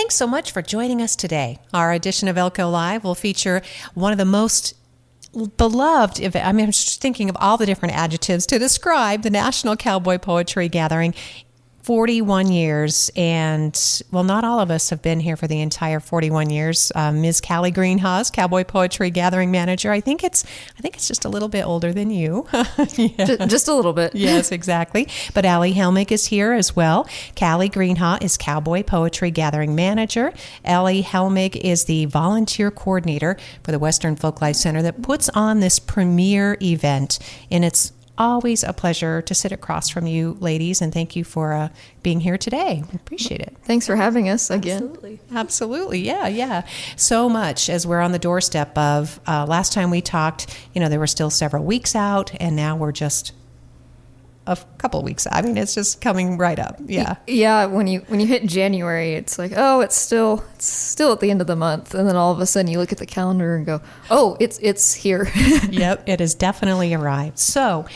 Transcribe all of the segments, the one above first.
Thanks so much for joining us today. Our edition of Elko Live will feature one of the most beloved event. I'm just thinking of all the different adjectives to describe the National Cowboy Poetry Gathering. 41 years, and well, not all of us have been here for the entire 41 years. Ms. Callie Greenhaw, Cowboy Poetry Gathering Manager. I think it's just a little bit older than you. Yeah. Just a little bit. Yes, exactly. But Allie Helmig is here as well. Callie Greenhaw is Cowboy Poetry Gathering Manager. Allie Helmig is the volunteer coordinator for the Western Folklife Center that puts on this premier event, and it's always a pleasure to sit across from you ladies, and thank you for being here today. I appreciate it. Thanks for having us again. Absolutely. Yeah. So much as we're on the doorstep of, last time we talked, there were still several weeks out, and now we're just a couple of weeks. I mean, it's just coming right up. Yeah. Yeah. When you hit January, it's like, oh, it's still at the end of the month. And then all of a sudden you look at the calendar and go, oh, it's here. Yep. It has definitely arrived. So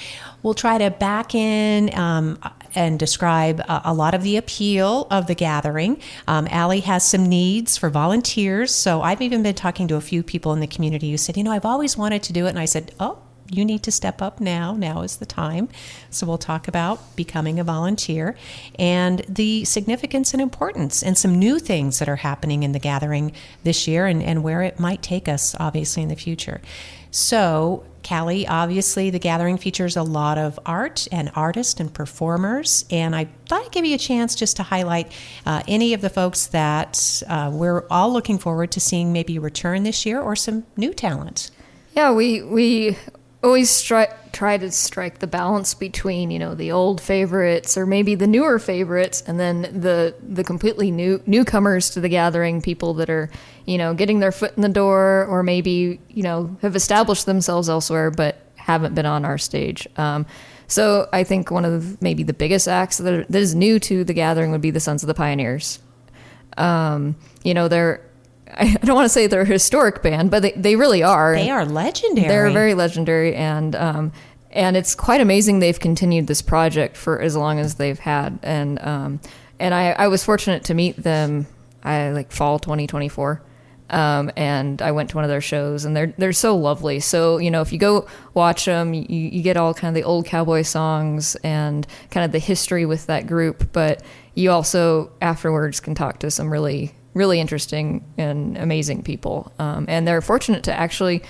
we'll try to back in, and describe a lot of the appeal of the gathering. Allie has some needs for volunteers. So I've even been talking to a few people in the community who said, I've always wanted to do it. And I said, oh, you need to step up now. Now is the time. So we'll talk about becoming a volunteer and the significance and importance and some new things that are happening in the gathering this year and where it might take us, obviously, in the future. So, Callie, obviously the gathering features a lot of art and artists and performers, and I thought I'd give you a chance just to highlight any of the folks that we're all looking forward to seeing maybe return this year or some new talent. Yeah, we always try to strike the balance between, the old favorites or maybe the newer favorites, and then the completely newcomers to the gathering, people that are, getting their foot in the door or maybe, have established themselves elsewhere but haven't been on our stage. So I think one of maybe the biggest acts that is new to the gathering would be the Sons of the Pioneers. I don't want to say they're a historic band, but they really are. They are legendary. They're very legendary, and it's quite amazing they've continued this project for as long as they've had. And I was fortunate to meet them, fall 2024, and I went to one of their shows, and they're so lovely. So if you go watch them, you get all kind of the old cowboy songs and kind of the history with that group, but you also afterwards can talk to some really interesting and amazing people. And they're fortunate to actually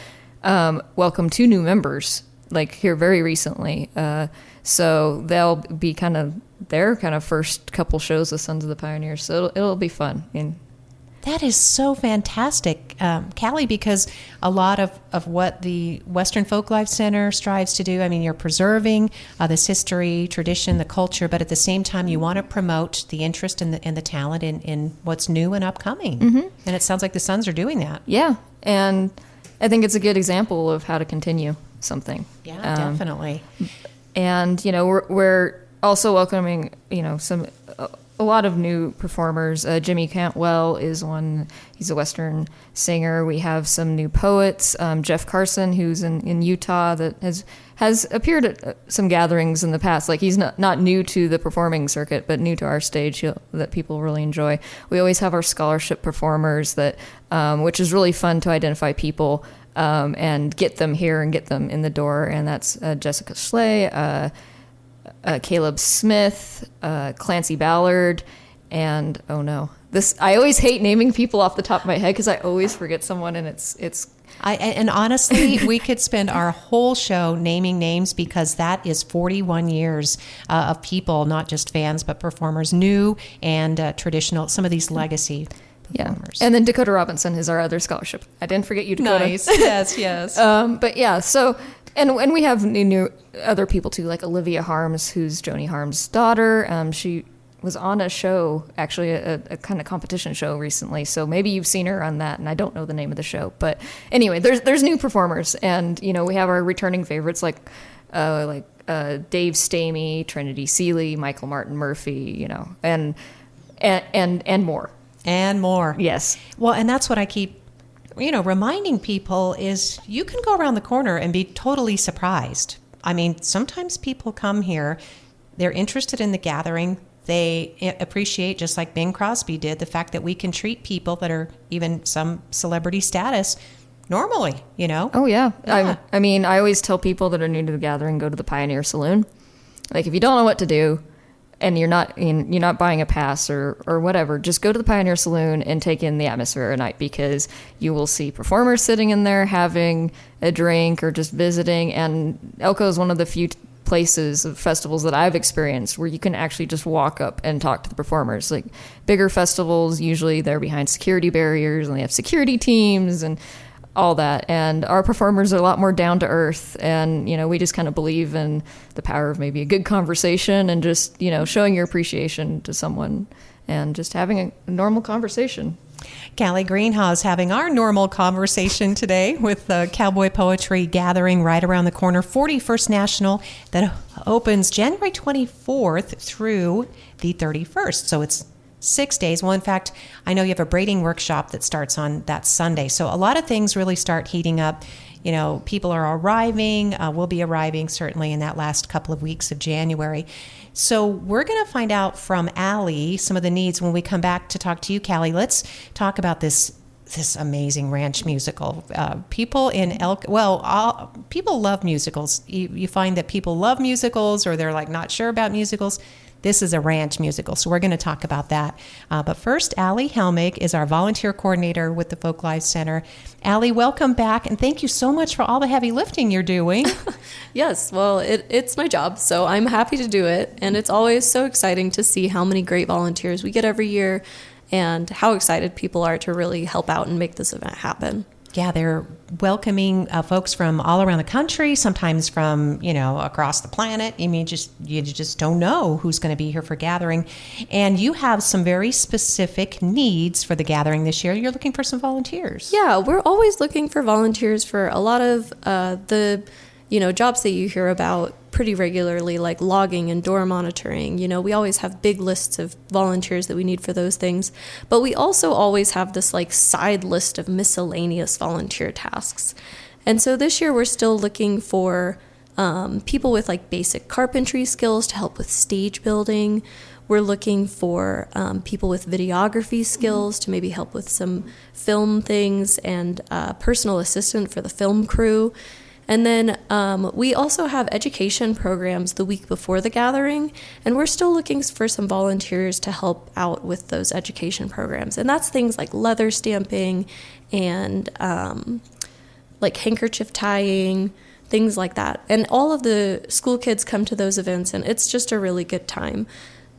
welcome 2 new members, here very recently. So they'll be kind of their first couple shows with Sons of the Pioneers. So it'll be fun. That is so fantastic, Callie, because a lot of what the Western Folklife Center strives to do, you're preserving this history, tradition, the culture, but at the same time you want to promote the interest and the talent in what's new and upcoming. Mm-hmm. And it sounds like the Sons are doing that. Yeah, and I think it's a good example of how to continue something. Yeah, definitely. And, we're also welcoming, a lot of new performers. Jimmy Cantwell is one. He's a Western singer. We have some new poets. Jeff Carson, who's in Utah, that has appeared at some gatherings in the past. He's not new to the performing circuit, but new to our stage that people really enjoy. We always have our scholarship performers that, which is really fun to identify people and get them here and get them in the door. And that's Jessica Schley, Caleb Smith, Clancy Ballard, and I always hate naming people off the top of my head because I always forget someone, and and honestly, we could spend our whole show naming names because that is 41 years of people, not just fans, but performers, new and traditional, some of these legacy performers. Yeah. And then Dakota Robinson is our other scholarship. I didn't forget you, Dakota. Nice. Yes. But yeah, so... And we have new other people too, like Olivia Harms, who's Joni Harms' daughter. She was on a show, actually a kind of competition show recently. So maybe you've seen her on that, and I don't know the name of the show. But anyway, there's new performers, and we have our returning favorites like Dave Stamey, Trinity Seeley, Michael Martin Murphy, and more. And more. Yes. Well, and that's what I keep reminding people is you can go around the corner and be totally surprised. Sometimes people come here, they're interested in the gathering, They appreciate, just like Bing Crosby did, the fact that we can treat people that are even some celebrity status normally, you know? Oh, yeah. I mean, I always tell people that are new to the gathering, go to the Pioneer Saloon. Like, if you don't know what to do and you're not buying a pass or whatever, just go to the Pioneer Saloon and take in the atmosphere at night, because you will see performers sitting in there having a drink or just visiting. And Elko is one of the few places of festivals that I've experienced where you can actually just walk up and talk to the performers. Like, bigger festivals, usually they're behind security barriers and they have security teams and all that. And our performers are a lot more down to earth. And, we just kind of believe in the power of maybe a good conversation and just, showing your appreciation to someone and just having a normal conversation. Callie Greenhaw is having our normal conversation today with the Cowboy Poetry Gathering right around the corner, 41st National, that opens January 24th through the 31st. So it's 6 days. Well, in fact, I know you have a braiding workshop that starts on that Sunday. So a lot of things really start heating up. People are arriving. We'll be arriving certainly in that last couple of weeks of January. So we're going to find out from Allie some of the needs when we come back to talk to you, Callie. Let's talk about this amazing ranch musical. People in Elko, people love musicals. You find that people love musicals, or they're like not sure about musicals. This is a ranch musical, so we're going to talk about that. But first, Allie Helmig is our volunteer coordinator with the Folklife Center. Allie, welcome back, and thank you so much for all the heavy lifting you're doing. Yes, well, it's my job, so I'm happy to do it, and it's always so exciting to see how many great volunteers we get every year and how excited people are to really help out and make this event happen. Yeah, they're welcoming folks from all around the country, sometimes from, across the planet. I mean, you just don't know who's going to be here for gathering. And you have some very specific needs for the gathering this year. You're looking for some volunteers. Yeah, we're always looking for volunteers for a lot of the jobs that you hear about pretty regularly, like logging and door monitoring. We always have big lists of volunteers that we need for those things. But we also always have this side list of miscellaneous volunteer tasks. And so this year we're still looking for people with basic carpentry skills to help with stage building. We're looking for people with videography skills to maybe help with some film things, and personal assistant for the film crew. And then we also have education programs the week before the gathering, and we're still looking for some volunteers to help out with those education programs. And that's things like leather stamping and handkerchief tying, things like that. And all of the school kids come to those events, and it's just a really good time.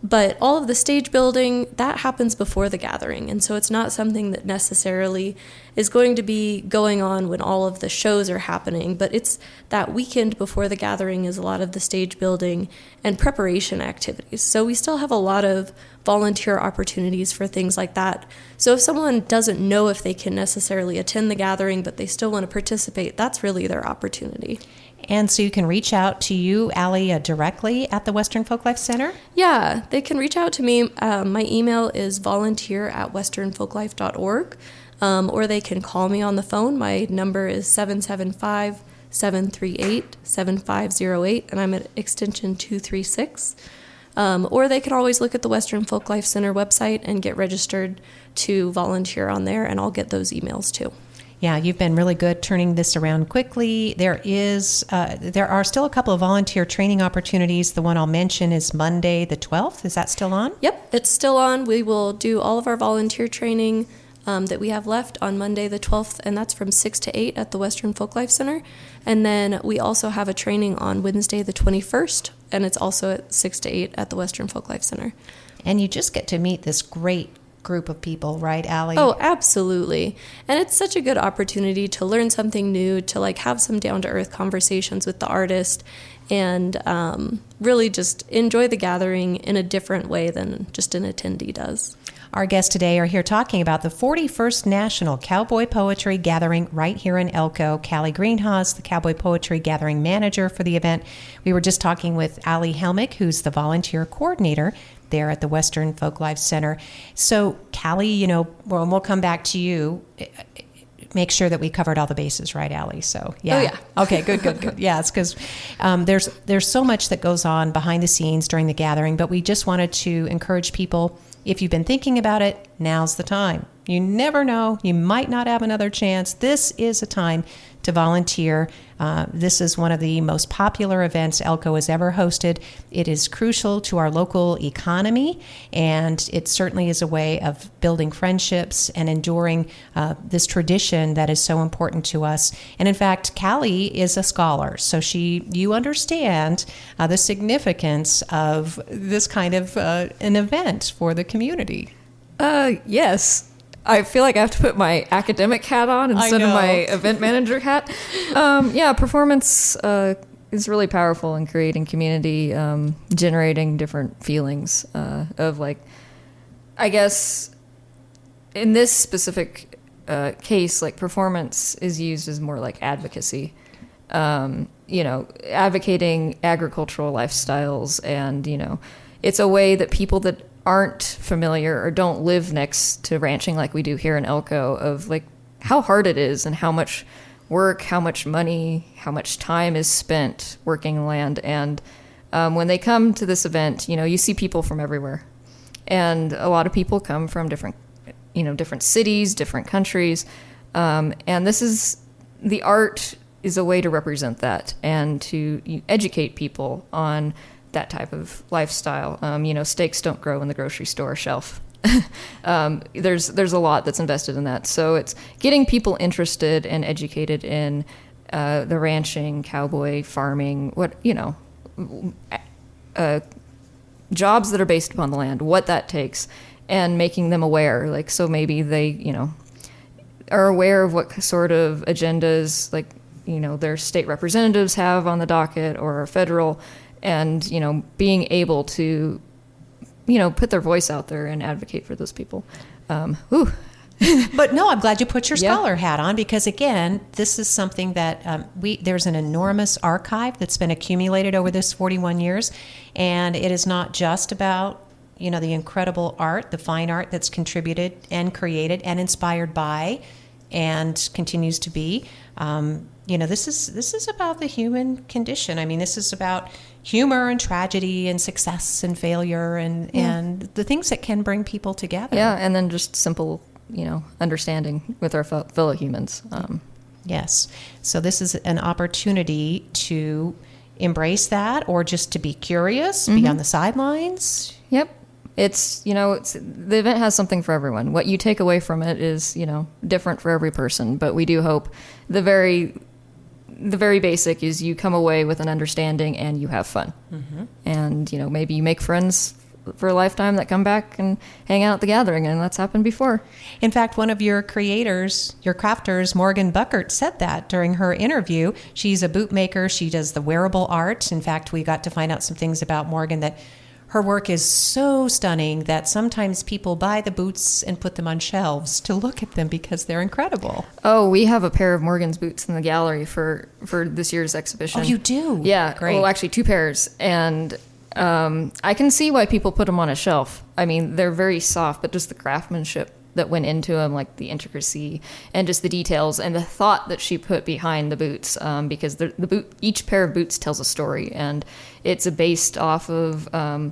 But all of the stage building, that happens before the gathering. And so it's not something that necessarily is going to be going on when all of the shows are happening. But it's that weekend before the gathering is a lot of the stage building and preparation activities. So we still have a lot of volunteer opportunities for things like that. So if someone doesn't know if they can necessarily attend the gathering, but they still want to participate, that's really their opportunity. And so you can reach out to you, Allie, directly at the Western Folklife Center? Yeah, they can reach out to me. My email is volunteer@westernfolklife.org, or they can call me on the phone. My number is 775-738-7508, and I'm at extension 236. Or they can always look at the Western Folklife Center website and get registered to volunteer on there, and I'll get those emails too. Yeah, you've been really good turning this around quickly. There are still a couple of volunteer training opportunities. The one I'll mention is Monday the 12th. Is that still on? Yep, it's still on. We will do all of our volunteer training that we have left on Monday the 12th, and that's from 6 to 8 at the Western Folklife Center. And then we also have a training on Wednesday the 21st, and it's also at 6 to 8 at the Western Folklife Center. And you just get to meet this great group of people, right, Allie? Oh, absolutely. And it's such a good opportunity to learn something new, to have some down-to-earth conversations with the artist, and really just enjoy the gathering in a different way than just an attendee does. Our guests today are here talking about the 41st National Cowboy Poetry Gathering right here in Elko. Callie Greenhaw, the Cowboy Poetry Gathering manager for the event. We were just talking with Allie Helmig, who's the volunteer coordinator there at the Western Folklife Center. So, Callie, we'll come back to you. make sure that we covered all the bases, right, Allie? So, yeah. Oh, yeah. Okay, good. Yeah, it's because there's so much that goes on behind the scenes during the gathering, but we just wanted to encourage people, if you've been thinking about it, now's the time. You never know. You might not have another chance. This is a time to volunteer. This is one of the most popular events Elko has ever hosted. It is crucial to our local economy, and it certainly is a way of building friendships and enduring this tradition that is so important to us. And in fact, Callie is a scholar, so you understand the significance of this kind of an event for the community. Yes. I feel like I have to put my academic hat on instead of my event manager hat. Performance is really powerful in creating community, generating different feelings of like, I guess in this specific case, like performance is used as more like advocacy, advocating agricultural lifestyles. And, it's a way that people that aren't familiar or don't live next to ranching like we do here in Elko, of like how hard it is and how much work, how much money, how much time is spent working land. And when they come to this event, you see people from everywhere. And a lot of people come from different cities, different countries. And the art is a way to represent that and to educate people on that type of lifestyle. Steaks don't grow in the grocery store shelf. There's a lot that's invested in that. So it's getting people interested and educated in the ranching, cowboy, farming, jobs that are based upon the land, what that takes, and making them aware. Like, so maybe they, are aware of what sort of agendas, like, their state representatives have on the docket or federal, and, being able to, put their voice out there and advocate for those people. But no, I'm glad you put your scholar hat on, because again, this is something that there's an enormous archive that's been accumulated over this 41 years. And it is not just about, the incredible art, the fine art that's contributed and created and inspired by and continues to be. This is about the human condition. I mean, this is about humor and tragedy and success and failure and the things that can bring people together. Yeah, and then just simple, understanding with our fellow humans. Yes. So this is an opportunity to embrace that, or just to be curious, be on the sidelines. Yep. It's the event has something for everyone. What you take away from it is, different for every person. But we do hope the very basic is you come away with an understanding and you have fun. Mm-hmm. And, maybe you make friends for a lifetime that come back and hang out at the gathering, and that's happened before. In fact, one of your creators, your crafters, Morgan Buckert, said that during her interview. She's a boot maker. She does the wearable art. In fact, we got to find out some things about Morgan, that her work is so stunning that sometimes people buy the boots and put them on shelves to look at them because they're incredible. Oh, we have a pair of Morgan's boots in the gallery for this year's exhibition. Oh, you do? Yeah. Great. Well, actually 2 pairs. And I can see why people put them on a shelf. I mean, they're very soft, but just the craftsmanship that went into them, like the intricacy and just the details and the thought that she put behind the boots, because each pair of boots tells a story, and it's based off of her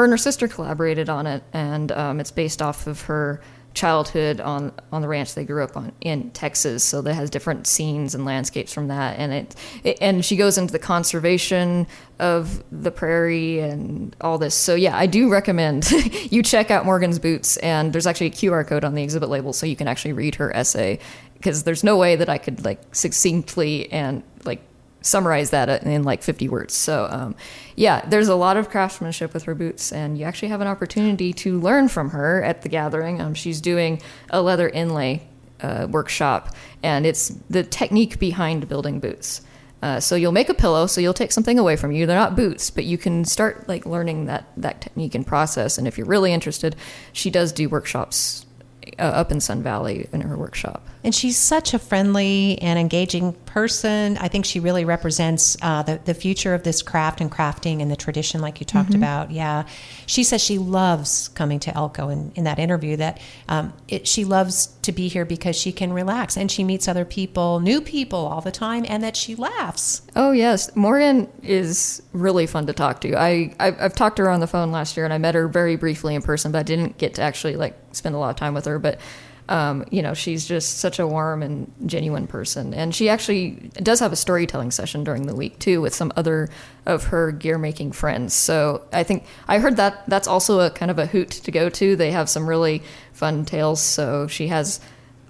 and her sister collaborated on it, and it's based off of her childhood on the ranch they grew up on in Texas. So that has different scenes and landscapes from that, and and she goes into the conservation of the prairie and all this. So yeah, I do recommend you check out Morgan's boots, and there's actually a QR code on the exhibit label so you can actually read her essay, because there's no way that I could like succinctly and like summarize that in like 50 words. So yeah, there's a lot of craftsmanship with her boots, and you actually have an opportunity to learn from her at the gathering. She's doing a leather inlay workshop, and it's the technique behind building boots. So you'll make a pillow, so you'll take something away from you. They're not boots, but you can start like learning that technique and process. And if you're really interested, she does do workshops up in Sun Valley in her workshop. And she's such a friendly and engaging person. I think she really represents the future of this craft and crafting and the tradition, like you talked about. Yeah, she says she loves coming to Elko in that interview. That she loves to be here because she can relax and she meets other people, new people all the time, and that she laughs. Oh yes, Morgan is really fun to talk to. I've talked to her on the phone last year, and I met her very briefly in person, but I didn't get to actually spend a lot of time with her. But she's just such a warm and genuine person. And she actually does have a storytelling session during the week, too, with some other of her gear-making friends. So I think I heard that's also a kind of a hoot to go to. They have some really fun tales. So she has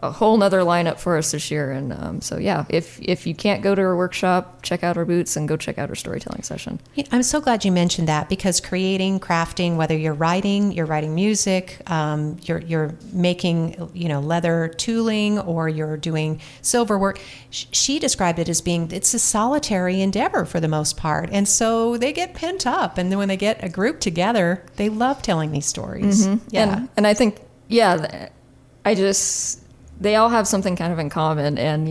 a whole nother lineup for us this year. And so, yeah, if you can't go to her workshop, check out her booths and go check out her storytelling session. I'm so glad you mentioned that, because creating, crafting, whether you're writing music, you're making, leather tooling, or you're doing silver work, she described it as it's a solitary endeavor for the most part. And so they get pent up. And then when they get a group together, they love telling these stories. Mm-hmm. Yeah. And I think, they all have something kind of in common, and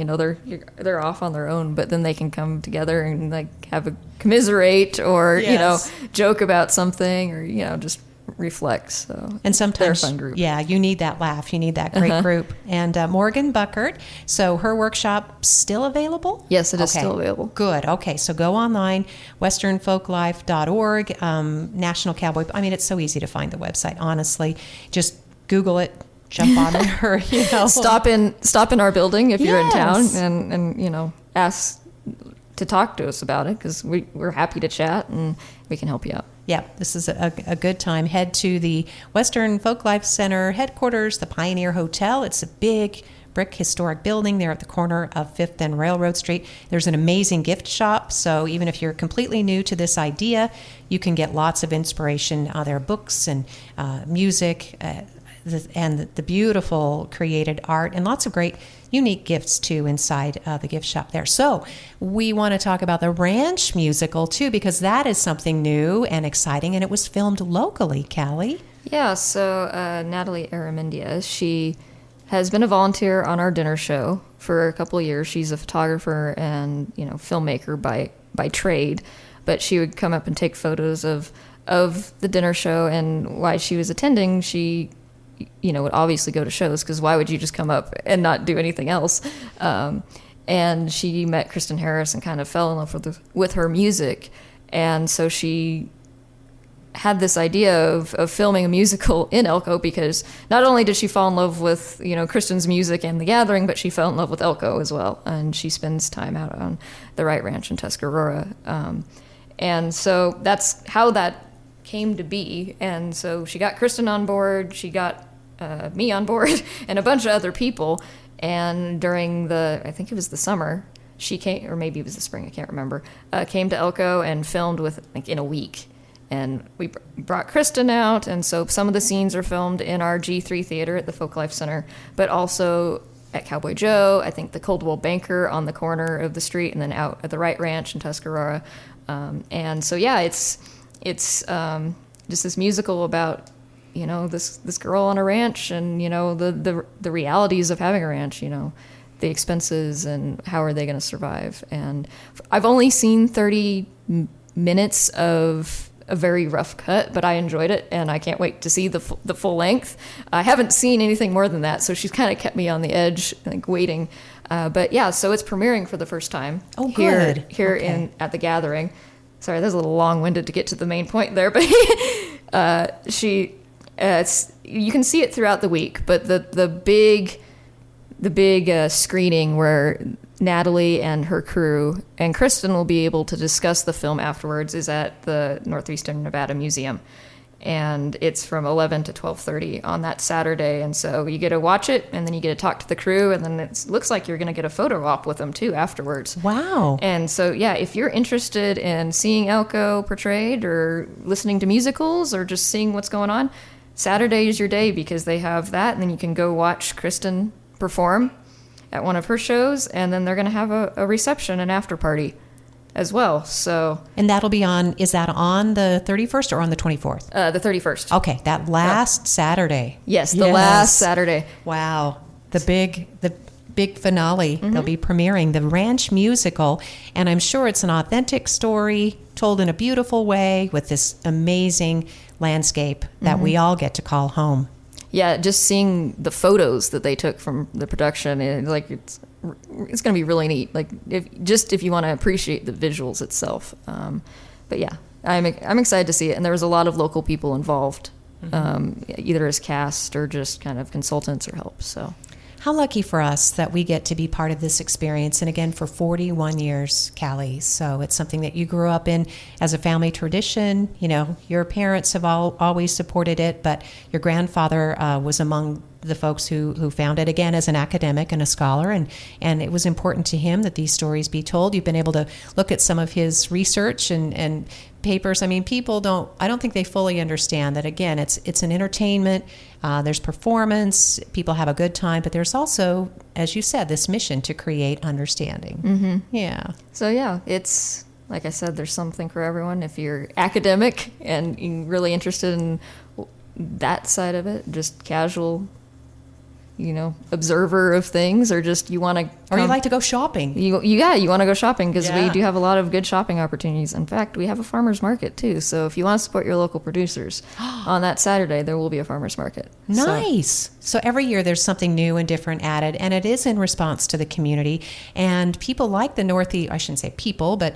they're off on their own, but then they can come together and have a commiserate, or joke about something, or just reflect. So and sometimes they're a fun group. Yeah, you need that laugh, you need that great group. And Morgan Buckert, so her workshop still available? Yes, it is still available. Good. Okay, so go online, westernfolklife.org, National Cowboy. I mean, it's so easy to find the website. Honestly, just Google it. Jump on her, Stop in our building if you're in town, Yes. and ask to talk to us about it, because we're happy to chat and we can help you out. Yeah, this is a good time. Head to the Western Folklife Center headquarters, the Pioneer Hotel. It's a big brick historic building there at the corner of 5th and Railroad Street. There's an amazing gift shop, so even if you're completely new to this idea, you can get lots of inspiration. There are books and music, and the beautiful created art, and lots of great unique gifts too inside the gift shop there. So we want to talk about the Ranch musical too, because that is something new and exciting, and it was filmed locally. Callie? Yeah, so Natalie Aramindia, she has been a volunteer on our dinner show for a couple of years. She's a photographer and filmmaker by trade, but she would come up and take photos of the dinner show, and while she was attending, she would obviously go to shows, because why would you just come up and not do anything else? And she met Kristen Harris and kind of fell in love with her music. And so she had this idea of filming a musical in Elko, because not only did she fall in love with, Kristen's music and the gathering, but she fell in love with Elko as well. And she spends time out on the Wright Ranch in Tuscarora. And so that's how that came to be. And so she got Kristen on board, she got me on board, and a bunch of other people. And during I think it was the summer, she came, or maybe it was the spring, I can't remember, came to Elko and filmed in a week. And we brought Kristen out, and so some of the scenes are filmed in our G3 theater at the Folklife Center, but also at Cowboy Joe, I think the Coldwell Banker on the corner of the street, and then out at the Wright Ranch in Tuscarora. And so, yeah, it's just this musical about this girl on a ranch, and the realities of having a ranch, the expenses and how are they going to survive. And I've only seen 30 minutes of a very rough cut, but I enjoyed it, and I can't wait to see the full length. I haven't seen anything more than that, so she's kind of kept me on the edge, waiting. But yeah, so it's premiering for the first time. Oh, good. Here okay. At the Gathering. Sorry, that's a little long-winded to get to the main point there, but you can see it throughout the week, but the big screening where Natalie and her crew and Kristen will be able to discuss the film afterwards is at the Northeastern Nevada Museum. And it's from 11 to 12:30 on that Saturday. And so you get to watch it, and then you get to talk to the crew, and then it looks like you're going to get a photo op with them too afterwards. Wow. And so, yeah, if you're interested in seeing Elko portrayed, or listening to musicals, or just seeing what's going on, Saturday is your day, because they have that, and then you can go watch Kristen perform at one of her shows, and then they're going to have a reception, an after party as well. So, and that'll be is that on the 31st or on the 24th? The 31st. Okay, that last Saturday. Yes, the last Saturday. Wow. The big big finale. They'll be premiering the Ranch musical, and I'm sure it's an authentic story told in a beautiful way with this amazing landscape that we all get to call home. Yeah, just seeing the photos that they took from the production, it's going to be really neat. Like if you want to appreciate the visuals itself. But yeah, I'm excited to see it, and there was a lot of local people involved, either as cast or just kind of consultants or help. So. How lucky for us that we get to be part of this experience, and again for 41 years, Callie. So it's something that you grew up in as a family tradition. You know, your parents have always supported it, but your grandfather was among the folks who found it, again, as an academic and a scholar, and it was important to him that these stories be told. You've been able to look at some of his research and papers. I mean, I don't think they fully understand that, again, it's an entertainment, there's performance, people have a good time, but there's also, as you said, this mission to create understanding. Mm-hmm. Yeah. So yeah, it's, like I said, there's something for everyone. If you're academic and you're really interested in that side of it, just casual, observer of things, or just you want to, or you like to go shopping. You want to go shopping, because Yeah. we do have a lot of good shopping opportunities. In fact, we have a farmer's market too. So if you want to support your local producers, on that Saturday there will be a farmer's market. Nice. So every year there's something new and different added, and it is in response to the community. And people like the Northeast, I shouldn't say people, but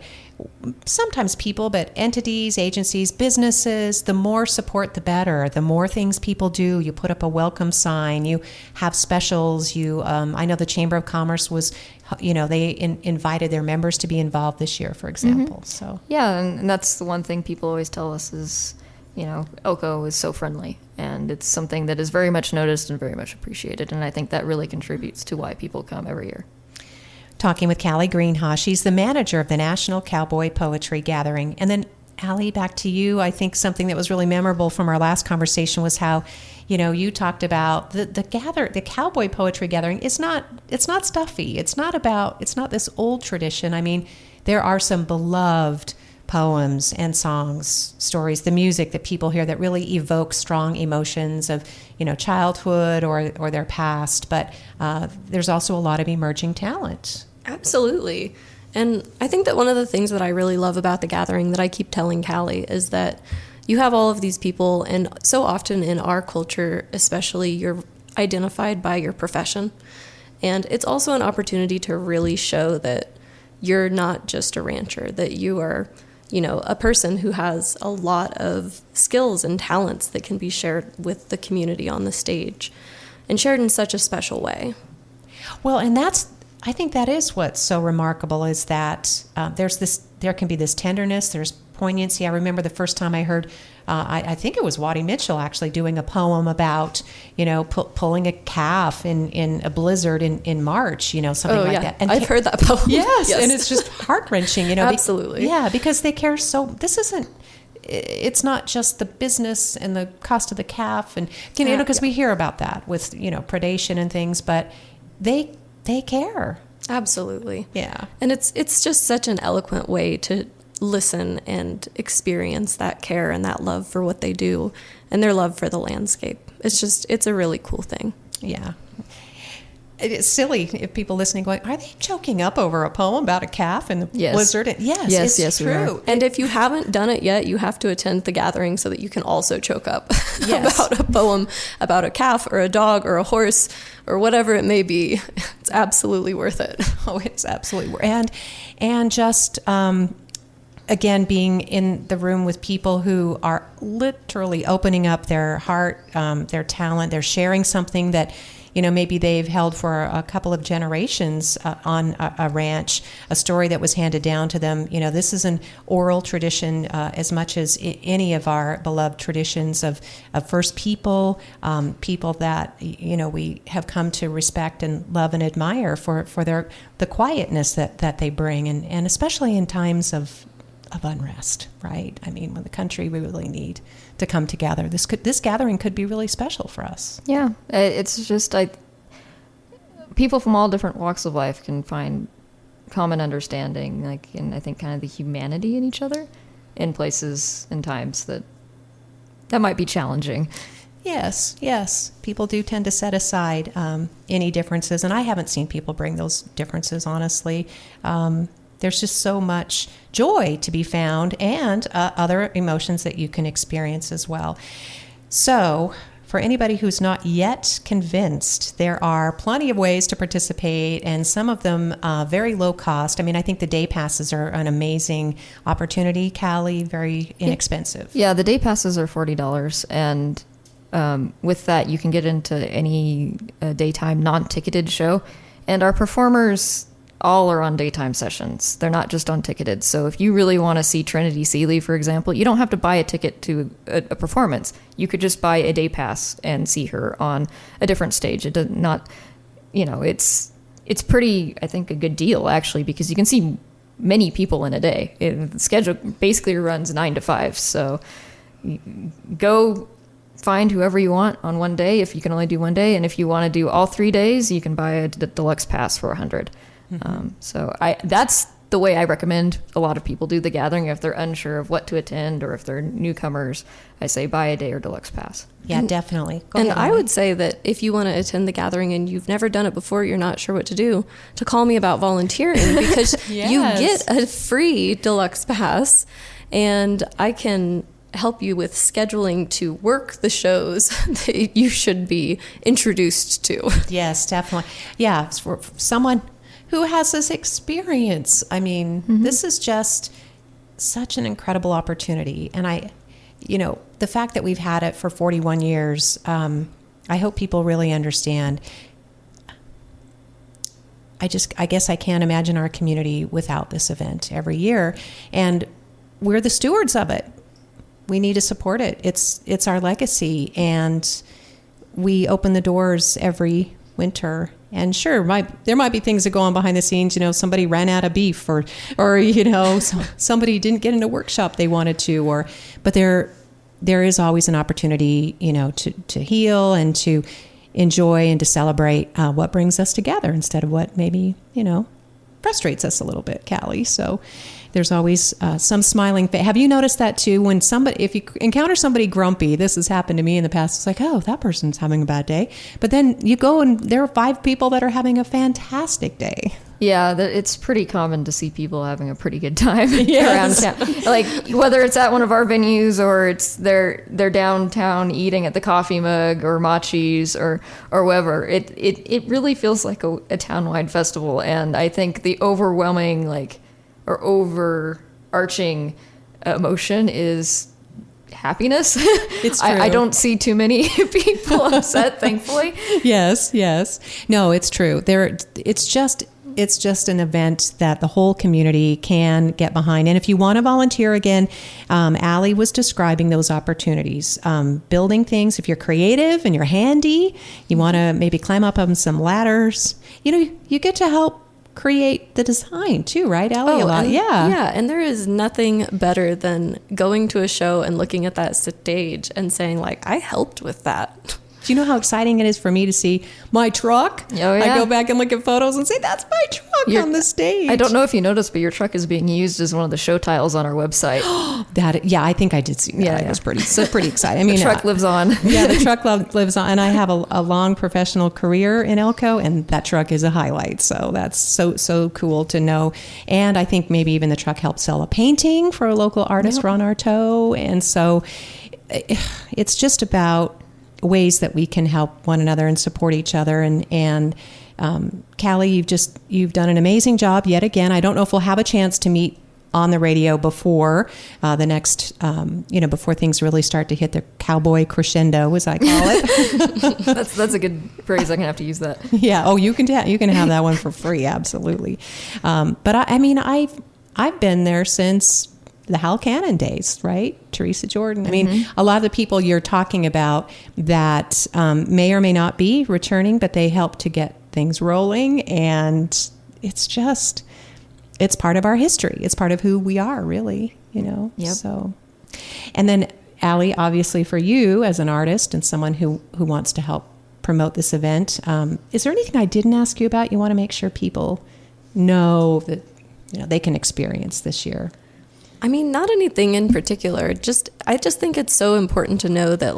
sometimes people, but entities, agencies, businesses, the more support, the better. The more things people do, you put up a welcome sign, you have specials, I know the Chamber of Commerce was, they invited their members to be involved this year, for example. So Yeah, and that's the one thing people always tell us is, Elko is so friendly, and it's something that is very much noticed and very much appreciated, and I think that really contributes to why people come every year. Talking with Callie Greenhaw, she's the manager of the National Cowboy Poetry Gathering. And then, Allie, back to you. I think something that was really memorable from our last conversation was how, you talked about the Cowboy Poetry Gathering. It's not stuffy. It's not this old tradition. I mean, there are some beloved poems and songs, stories, the music that people hear that really evoke strong emotions of, childhood or their past. But there's also a lot of emerging talent. Absolutely. And I think that one of the things that I really love about the gathering that I keep telling Callie is that you have all of these people, and so often in our culture, especially, you're identified by your profession. And it's also an opportunity to really show that you're not just a rancher, that you are, a person who has a lot of skills and talents that can be shared with the community on the stage, and shared in such a special way. Well, and I think that is what's so remarkable, is that there can be this tenderness, there's poignancy. I remember the first time I heard, I think it was Waddy Mitchell actually doing a poem about, pulling a calf in a blizzard in March, something like that. And I've heard that poem. Yes, and it's just heart-wrenching, Absolutely. Because they care so. It's not just the business and the cost of the calf, and because we hear about that with predation and things, but they care. Absolutely. Yeah. And it's just such an eloquent way to listen and experience that care and that love for what they do and their love for the landscape. It's a really cool thing. Yeah. It's silly if people listening going, are they choking up over a poem about a calf in the blizzard? Yes, it's true. And if you haven't done it yet, you have to attend the gathering so that you can also choke up Yes. about a poem about a calf or a dog or a horse or whatever it may be. It's absolutely worth it. Oh, it's absolutely worth it. And just, again, being in the room with people who are literally opening up their heart, their talent, they're sharing something that, maybe they've held for a couple of generations on a ranch, a story that was handed down to them. This is an oral tradition as much as any of our beloved traditions of First People, people that, we have come to respect and love and admire for the quietness that they bring, and especially in times of unrest, right? I mean, when the country we really need to come together, this gathering could be really special for us. Yeah, it's just people from all different walks of life can find common understanding, and I think kind of the humanity in each other in places and times that might be challenging. Yes. People do tend to set aside any differences, and I haven't seen people bring those differences, honestly. There's just so much joy to be found, and other emotions that you can experience as well. So, for anybody who's not yet convinced, there are plenty of ways to participate, and some of them very low cost. I mean, I think the day passes are an amazing opportunity, Callie, very inexpensive. Yeah, the day passes are $40, and with that, you can get into any daytime non-ticketed show. And our performers all are on daytime sessions. They're not just on ticketed. So if you really want to see Trinity Seeley, for example, you don't have to buy a ticket to a performance. You could just buy a day pass and see her on a different stage. It does not, it's pretty, I think, a good deal, actually, because you can see many people in a day. The schedule basically runs 9 to 5. So go find whoever you want on one day if you can only do one day. And if you want to do all 3 days, you can buy a deluxe pass for $100. So that's the way I recommend a lot of people do the gathering. If they're unsure of what to attend or if they're newcomers, I say buy a day or deluxe pass. Yeah, definitely. Go And ahead, I Allie. would say that if you want to attend the gathering and you've never done it before, you're not sure what to do, to call me about volunteering, because Yes. you get a free deluxe pass, and I can help you with scheduling to work the shows that you should be introduced to. Yes, definitely. Yeah, for someone who has this experience. I mean, this is just such an incredible opportunity. And the fact that we've had it for 41 years, I hope people really understand. I guess I can't imagine our community without this event every year. And we're the stewards of it. We need to support it. It's our legacy, and we open the doors every winter. And sure, there might be things that go on behind the scenes. Somebody ran out of beef, or somebody didn't get in a workshop they wanted to, but there is always an opportunity, to heal and to enjoy and to celebrate what brings us together instead of what maybe frustrates us a little bit, Callie. So there's always some smiling face. Have you noticed that too? If you encounter somebody grumpy, this has happened to me in the past. It's like, oh, that person's having a bad day. But then you go and there are 5 people that are having a fantastic day. Yeah, it's pretty common to see people having a pretty good time Yes. around town. Like whether it's at one of our venues or it's they're downtown eating at the Coffee Mug or Machi's or wherever. It really feels like a townwide festival, and I think the overwhelming or overarching emotion is happiness. It's true. I don't see too many people upset, thankfully. Yes. No, it's true. It's just an event that the whole community can get behind. And if you want to volunteer again, Allie was describing those opportunities. Building things, if you're creative and you're handy, you want to maybe climb up on some ladders, you get to help create the design too, right, Allie? Yeah, and there is nothing better than going to a show and looking at that stage and saying, I helped with that. Do you know how exciting it is for me to see my truck? Oh, yeah. I go back and look at photos and say, that's my truck on the stage. I don't know if you noticed, but your truck is being used as one of the show tiles on our website. I think I did see that. Yeah, I was pretty excited. I mean, The truck lives on. Yeah, the truck lives on. And I have a long professional career in Elko, and that truck is a highlight. So that's so cool to know. And I think maybe even the truck helped sell a painting for a local artist, Ron Artaud. And so it's just about ways that we can help one another and support each other. And Callie, you've done an amazing job yet again. I don't know if we'll have a chance to meet on the radio before the next, before things really start to hit the cowboy crescendo, as I call it. That's a good phrase. I'm gonna have to use that. Yeah. Oh, you can have that one for free. Absolutely. But I've been there since the Hal Cannon days, right? Teresa Jordan. I mean, a lot of the people you're talking about that may or may not be returning, but they help to get things rolling. And it's part of our history. It's part of who we are, really, Yep. So, and then Allie, obviously for you as an artist and someone who wants to help promote this event, is there anything I didn't ask you about you want to make sure people know that they can experience this year? I mean, not anything in particular. I just think it's so important to know that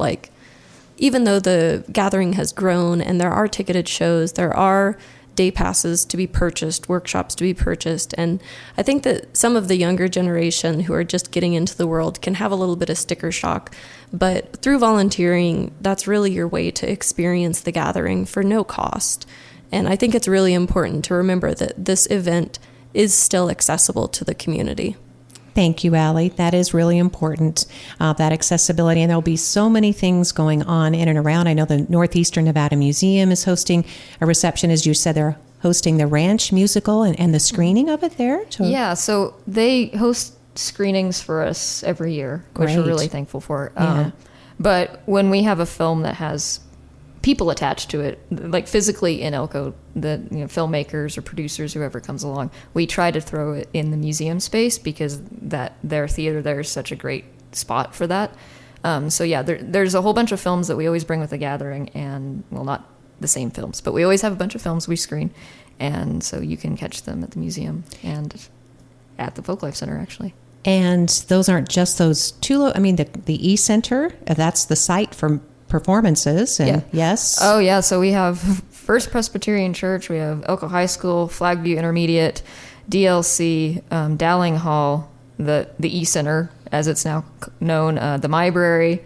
even though the gathering has grown and there are ticketed shows, there are day passes to be purchased, workshops to be purchased. And I think that some of the younger generation who are just getting into the world can have a little bit of sticker shock. But through volunteering, that's really your way to experience the gathering for no cost. And I think it's really important to remember that this event is still accessible to the community. Thank you, Allie. That is really important, that accessibility. And there'll be so many things going on in and around. I know the Northeastern Nevada Museum is hosting a reception. As you said, they're hosting the Ranch musical and the screening of it there. Yeah, so they host screenings for us every year, which Great. we're really thankful for. Yeah. But when we have a film that has people attached to it, like physically in Elko, the filmmakers or producers, whoever comes along, we try to throw it in the museum space because their theater there is such a great spot for that. So yeah, there's a whole bunch of films that we always bring with the gathering, and well, not the same films, but we always have a bunch of films we screen, and so you can catch them at the museum and at the Folklife Center, actually. And those aren't just those two. I mean, the E Center, that's the site for performances. And yes. Oh yeah. So we have First Presbyterian Church. We have Elko High School, Flagview Intermediate, DLC, Dowling Hall, the E Center, as it's now known, the library.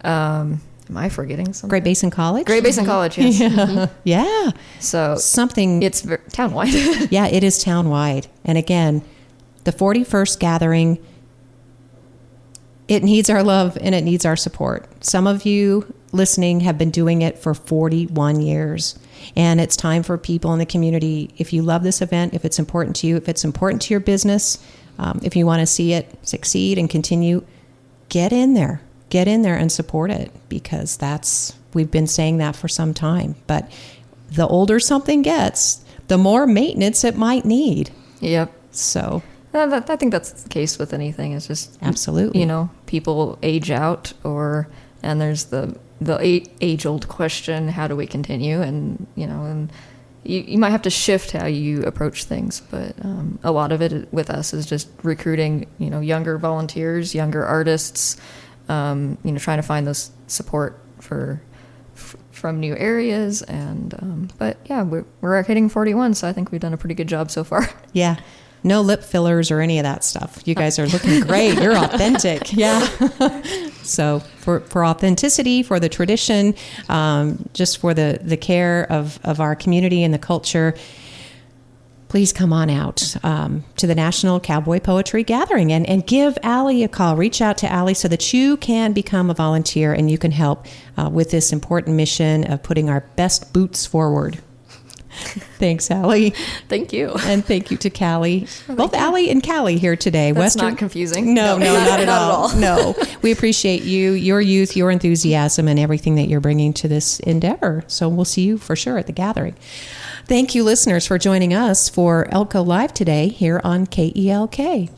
Am I forgetting something? Great Basin College. Great Basin College. Yes. Yeah. Mm-hmm. Yeah. So something. It's townwide. Yeah, it is townwide. And again, the 41st gathering, it needs our love and it needs our support. Some of you listening have been doing it for 41 years. And it's time for people in the community, if you love this event, if it's important to you, if it's important to your business, if you want to see it succeed and continue, get in there and support it, because we've been saying that for some time. But the older something gets, the more maintenance it might need. Yep. So I think that's the case with anything. It's just absolutely, people age out, and there's the age-old question: how do we continue? And and you might have to shift how you approach things. But a lot of it with us is just recruiting, younger volunteers, younger artists, trying to find those support from new areas. And but yeah, we're hitting 41, so I think we've done a pretty good job so far. Yeah. No lip fillers or any of that stuff. You guys are looking great. You're authentic. Yeah. So for authenticity, for the tradition, just for the care of our community and the culture, please come on out to the National Cowboy Poetry Gathering and give Allie a call. Reach out to Allie so that you can become a volunteer and you can help with this important mission of putting our best boots forward. Thanks, Allie. Thank you. And thank you to Callie. Both Allie and Callie here today. That's not confusing. No, not at all. No. We appreciate you, your youth, your enthusiasm, and everything that you're bringing to this endeavor. So we'll see you for sure at the gathering. Thank you, listeners, for joining us for Elko Live today here on KELK.